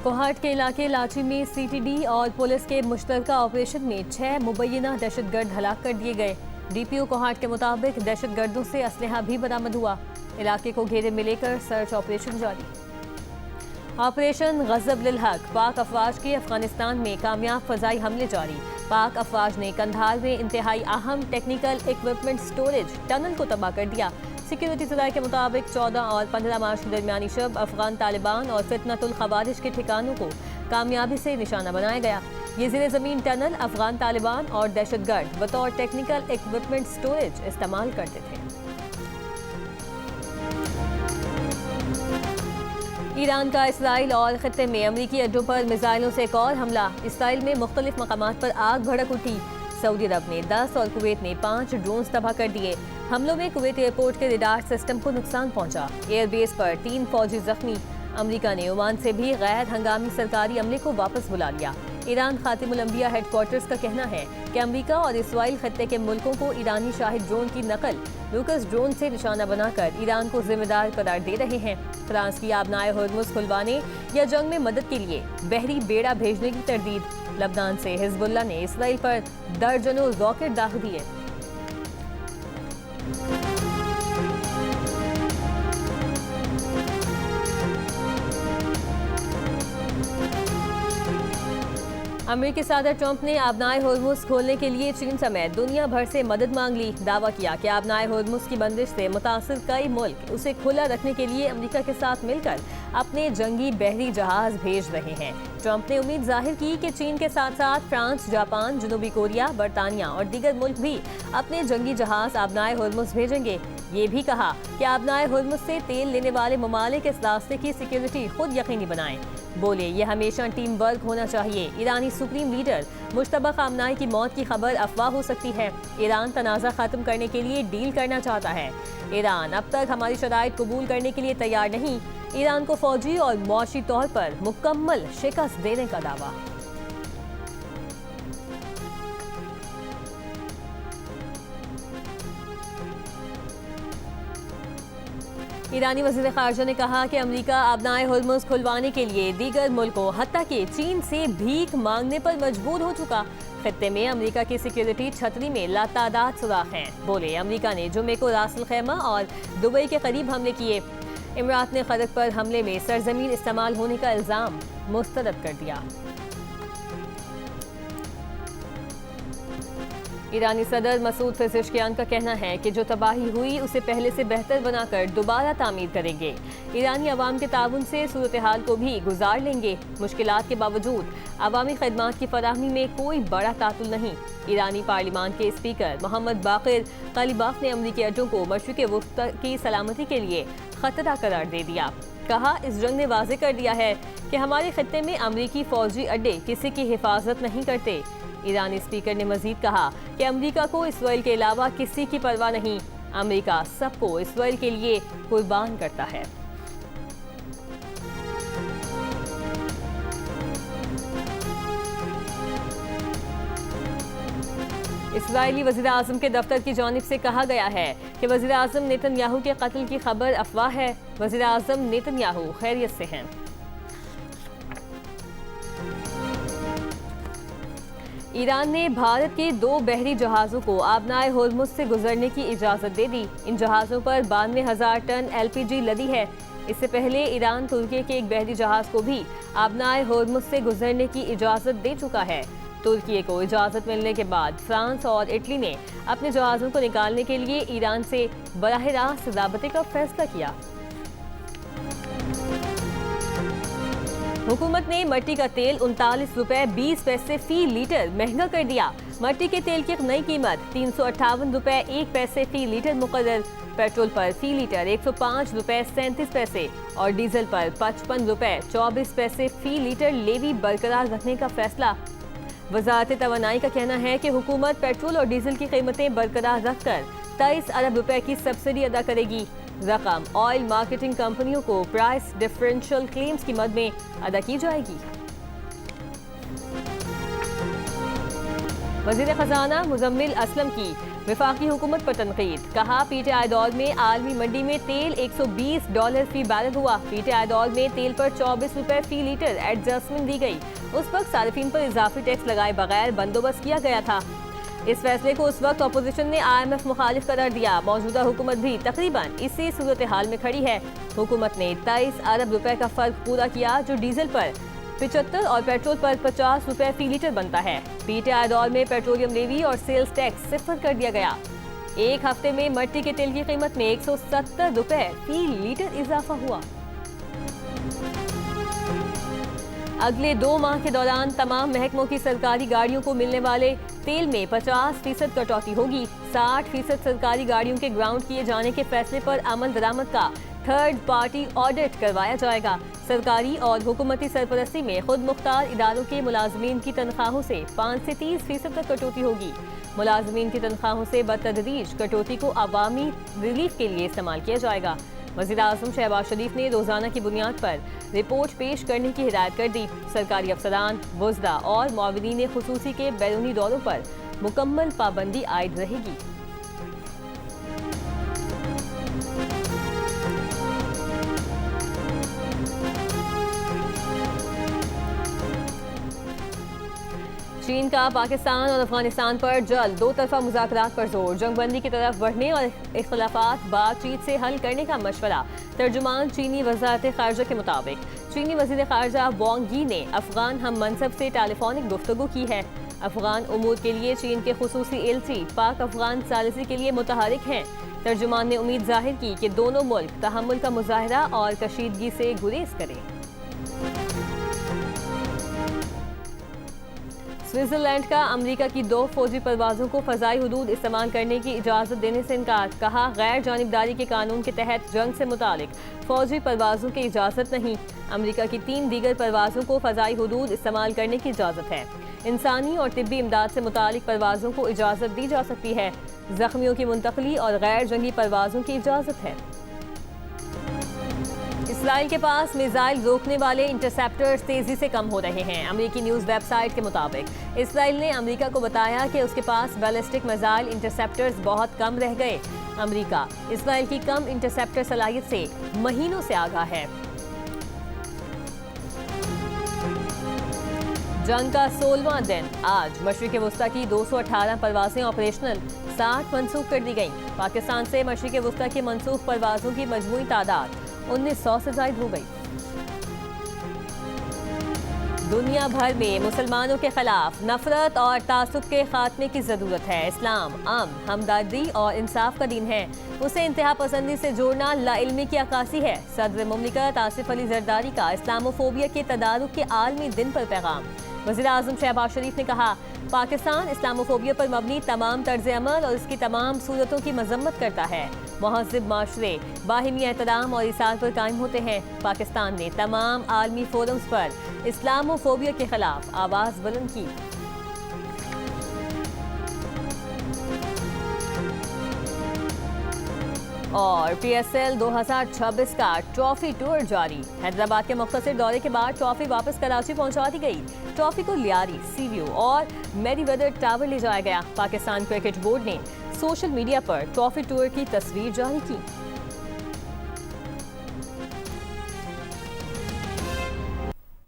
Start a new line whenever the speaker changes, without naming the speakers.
कोहाट के इलाके लाची में सीटीडी और पुलिस के मुश्तरका ऑपरेशन में 6 मुबैना दहशतगर्द हलाक कर दिए गए। डीपीओ कोहाट के मुताबिक दहशतगर्दों से असलहा भी बरामद हुआ। इलाके को घेरे में लेकर सर्च ऑपरेशन जारी। ऑपरेशन गजब लिल हक, पाक अफवाज के अफगानिस्तान में कामयाब फजाई हमले जारी। पाक अफवाज ने कंधार में इंतहाई अहम टेक्निकल इक्विपमेंट स्टोरेज टनल को तबाह कर दिया। सिक्योरिटी सदाई के मुताबिक 14 और 15 मार्च की दरमियानी शब अफगान तालिबान और फितनतुल खवारिज के ठिकानों को कामयाबी से निशाना बनाया गया। ये ज़ेरे ज़मीन टनल अफगान तालिबान और दहशतगर्द बतौर टेक्निकल इक्विपमेंट स्टोरेज इस्तेमाल करते थे। ईरान का इसराइल और खित्ते में अमरीकी अड्डों पर मिसाइलों से एक और हमला। इसराइल में मुख्तलिफ मकामात पर आग भड़क उठी। सऊदी अरब ने 10 और कुवैत ने 5 ड्रोन्स तबाह कर दिए। हमलों में कुवैत एयरपोर्ट के रडार सिस्टम को नुकसान पहुंचा। एयरबेस पर 3 फौजी जख्मी। अमरीका ने ओमान से भी गैर हंगामी सरकारी अमले को वापस बुला लिया। ईरान खातिमुल अंबिया हेडक्वार्टर्स का कहना है कि अमरीका और इसराइल खत्ते के मुल्कों को ईरानी शाहिद ड्रोन की नकल लूकस ड्रोन से निशाना बनाकर ईरान को जिम्मेदार करार दे रहे हैं। फ्रांस की आबनाए हुर्मुज़ खुलवाने या जंग में मदद के लिए बहरी बेड़ा भेजने की तरदीद। लबनान से हिजबुल्लाह ने इसराइल पर दर्जनों रॉकेट दाग दिए। अमेरिकी सदर ट्रंप ने आबनाए हुर्मुज़ खोलने के लिए चीन समेत दुनिया भर से मदद मांग ली। दावा किया कि आबनाए हुर्मुज़ की बंदिश से मुतासिर कई मुल्क उसे खुला रखने के लिए अमेरिका के साथ मिलकर अपने जंगी बहरी जहाज भेज रहे हैं। ट्रंप ने उम्मीद जाहिर की कि चीन के साथ साथ फ्रांस, जापान, जनूबी कोरिया, बरतानिया और दीगर मुल्क भी अपने जंगी जहाज आबनाए हुर्मुज़ भेजेंगे। ये भी कहा कि आबनाए हुर्मुज़ से तेल लेने वाले ममालिक इस रास्ते की सिक्योरिटी खुद यकीनी बनाएं। बोले, यह हमेशा टीम वर्क होना चाहिए। ईरानी सुप्रीम लीडर मुश्तबा खामनाई की मौत की खबर अफवाह हो सकती है। ईरान तनाज़ा खत्म करने के लिए डील करना चाहता है। ईरान अब तक हमारी शराइत कबूल करने के लिए तैयार नहीं। ईरान को फौजी और मौशी तौर पर मुकम्मल शिकस्त देने का दावा। ईरानी वज़ीर ख़ारजा ने कहा कि अमेरिका आबनाए हुर्मुज़ खुलवाने के लिए दीगर मुल्कों हत्ता कि चीन से भीख मांगने पर मजबूर हो चुका। खत्ते में अमेरिका की सिक्योरिटी छतरी में लातादाद सुराख हैं। बोले, अमेरिका ने जुमे को रासल खैमा और दुबई के करीब हमले किए। इमरात ने खरक पर हमले में सरजमीन इस्तेमाल होने का इल्ज़ाम मुस्तरद कर दिया। ईरानी सदर मसूद पेज़ेश्कियान का कहना है कि जो तबाही हुई उसे पहले से बेहतर बनाकर दोबारा तामीर करेंगे। ईरानी अवाम के ताउन से सूरत हाल को भी गुजार लेंगे। मुश्किलात के बावजूद अवामी खदमात की फराहमी में कोई बड़ा तातुल नहीं। ईरानी पार्लिमान के स्पीकर मोहम्मद बाकिर कालिबाफ ने अमरीकी अड्डों को मशरिक़ वस्ता की सलामती के लिए खतरा करार दे दिया। कहा, इस जंग ने वाज़ेह कर दिया है कि हमारे खत्ते में अमरीकी फौजी अड्डे किसी की हिफाजत नहीं करते। ईरानी स्पीकर ने मजीद कहा कि अमेरिका को इसराइल के अलावा किसी की परवाह नहीं। अमेरिका सबको इसराइल के लिए कुर्बान करता है। इस्राइली वज़ीर आज़म के दफ्तर की जानिब से कहा गया है कि वज़ीर आज़म नेतन्याहू के कत्ल की खबर अफवाह है। वज़ीर आज़म नेतन्याहू खैरियत से हैं। ईरान ने भारत के 2 बहरी जहाज़ों को आबनाए हुर्मुज़ से गुजरने की इजाज़त दे दी। इन जहाज़ों पर 92,000 टन LPG लदी है। इससे पहले ईरान तुर्की के एक बहरी जहाज़ को भी आबनाए हुर्मुज़ से गुजरने की इजाज़त दे चुका है। तुर्की को इजाज़त मिलने के बाद फ्रांस और इटली ने अपने जहाज़ों को निकालने के लिए ईरान से बराह रास्त राबते का फैसला किया। हुकूमत ने मट्टी का तेल 39 रुपए 20 पैसे फी लीटर महंगा कर दिया। मट्टी के तेल की नई कीमत 358 रुपए 1 पैसे फी लीटर मुकर्रर। पेट्रोल पर फी लीटर 105 रुपए 37 पैसे और डीजल पर 55 रुपए 24 पैसे फी लीटर लेवी बरकरार रखने का फैसला। वज़ारत तवानाई का कहना है कि हुकूमत पेट्रोल और डीजल की कीमतें बरकरार रखकर 23 अरब रुपए की सब्सिडी अदा करेगी। रकम ऑयल मार्केटिंग कंपनियों को प्राइस डिफरेंशियल क्लेम्स की मद में अदा की जाएगी। वज़ीर ख़ज़ाना मुज़म्मिल असलम की वफाकी हुकूमत पर तनकीद, कहा पीटीआई दौर में आलमी मंडी में तेल $120 फी बैरल हुआ। पीटीआई दौर में तेल पर 24 रुपए फी लीटर एडजस्टमेंट दी गई। उस वक्त सार्फिन पर इजाफी टैक्स लगाए बगैर बंदोबस्त किया गया था। इस फैसले को उस वक्त अपोजिशन ने IMF मुखालिफ करार दिया। मौजूदा हुकूमत भी तकरीबन इसी सूरत हाल में खड़ी है। हुकूमत ने 23 अरब रुपए का फर्क पूरा किया, जो डीजल पर 75 और पेट्रोल पर 50 रुपए फी लीटर बनता है। पीटीआई दौर में पेट्रोलियम लेवी और सेल्स टैक्स सिफर कर दिया गया। एक हफ्ते में मट्टी के तेल की कीमत में 170 रुपए फी लीटर इजाफा हुआ। अगले 2 माह के दौरान तमाम महकमों की सरकारी गाड़ियों को मिलने वाले तेल में 50% कटौती होगी। 60% सरकारी गाड़ियों के ग्राउंड किए जाने के फैसले पर अमल दरामद का थर्ड पार्टी ऑडिट करवाया जाएगा। सरकारी और हुकूमती सरपरस्ती में खुद मुख्तार इदारों के मुलाजमीन की तनख्वाहों से 5 से 30% तक कटौती होगी। मुलाजमीन की तनख्वाहों से बतदरीज कटौती को अवामी रिलीफ के लिए इस्तेमाल किया जाएगा। वज़ीर-ए-आज़म शहबाज शरीफ ने रोजाना की बुनियाद पर रिपोर्ट पेश करने की हिदायत कर दी। सरकारी अफसरान, वुज़रा और मुआविनीन खुसूसी के बैरूनी दौरों पर मुकम्मल पाबंदी आयद रहेगी। चीन का पाकिस्तान और अफगानिस्तान पर जल्द 2 तरफा मुज़ाकरात पर जोर, जंगबंदी की तरफ बढ़ने और इख्तलाफात बातचीत से हल करने का मशवरा। तर्जुमान चीनी वज़ारत ख़ारिजा के मुताबिक चीनी वज़ीर ख़ारिजा वांग यी ने अफगान हम मनसब से टेलीफोनिक गुफ्तगू की है। अफगान उमूर के लिए चीन के खुसूसी एलची पाक अफगान सालिसी के लिए मुतहरिक हैं। तर्जुमान ने उम्मीद जाहिर की कि दोनों मुल्क तहम्मुल का मुजाहरा और कशीदगी से गुरेज करें। स्विट्जरलैंड का अमेरिका की 2 फौजी परवाजों को फ़ज़ाई हुदूद इस्तेमाल करने की इजाज़त देने से इनकार। कहा गैर जानिबदारी के कानून के तहत जंग से मुतालिक फौजी परवाजों की इजाज़त नहीं। अमेरिका की 3 दीगर परवाजों को फ़ज़ाई हुदूद इस्तेमाल करने की इजाज़त है। इंसानी और तिब्बी इमदाद से मुतालिक परवाजों को इजाज़त दी जा सकती है। जख्मियों की मुंतकली और गैर जंगी परवाजों की इजाज़त है। इसराइल के पास मिसाइल रोकने वाले इंटरसेप्टर्स तेजी से कम हो रहे हैं। अमेरिकी न्यूज़ वेबसाइट के मुताबिक इसराइल ने अमेरिका को बताया कि उसके पास बैलिस्टिक मिसाइल इंटरसेप्टर्स बहुत कम रह गए। अमेरिका इसराइल की कम इंटरसेप्टर सलाहियत से महीनों से आगाह है। जंग का 16वां दिन आज मशरिक़ वुस्ता की 218 परवाजें ऑपरेशनल, 60 मनसूख कर दी गईं। पाकिस्तान से मशरिक़ वुस्ता की मनसूख परवाजों की मजमूई तादाद 1900 से ज़ायद हो गई। दुनिया भर में मुसलमानों के खिलाफ नफरत और तासुब के खात्मे की ज़रूरत है। इस्लाम अमन, हमदर्दी और इंसाफ का दीन है। उसे इंतहा पसंदी से जोड़ना लाइल्मी की अक्कासी है। सदर मुमलिकत आसिफ अली जरदारी का इस्लामोफोबिया के तदारुक के आलमी दिन पर पैगाम। वज़ीर-ए-आज़म शहबाज शरीफ ने कहा पाकिस्तान इस्लामोफोबिया पर मबनी तमाम तर्ज अमल और इसकी तमाम सूरतों की मजम्मत करता है। महज़िब माशरे बाहिमी एहतराम और इसार पर कायम होते हैं। पाकिस्तान ने तमाम आलमी फोरम्स पर इस्लामोफोबिया के खिलाफ आवाज़ बुलंद की। और PSL 2026 का ट्रॉफी टूर जारी। हैदराबाद के मुख्तसर दौरे के बाद ट्रॉफी वापस कराची पहुंचा दी गई। ट्रॉफी को लियारी, सीव्यू और मेरीवेदर टावर ले जाया गया। पाकिस्तान क्रिकेट बोर्ड ने सोशल मीडिया पर ट्रॉफी टूर की तस्वीर जारी की।